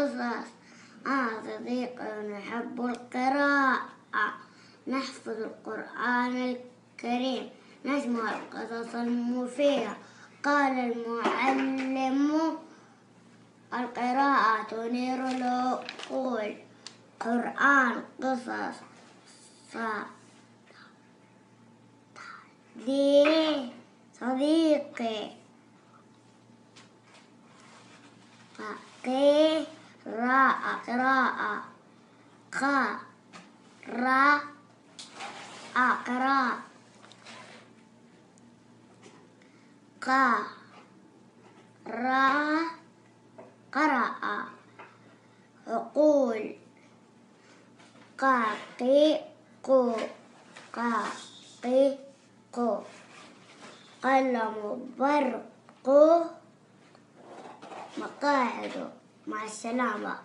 قصص. أنا صديق نحب القراءة، نحفظ القرآن الكريم، نسمع القصص المفيدة. قال المعلم القراءة تنير العقول. قرآن قصص صديقي. قراءة قرأ عقول. قلم برق مقاعد. مع السلامة.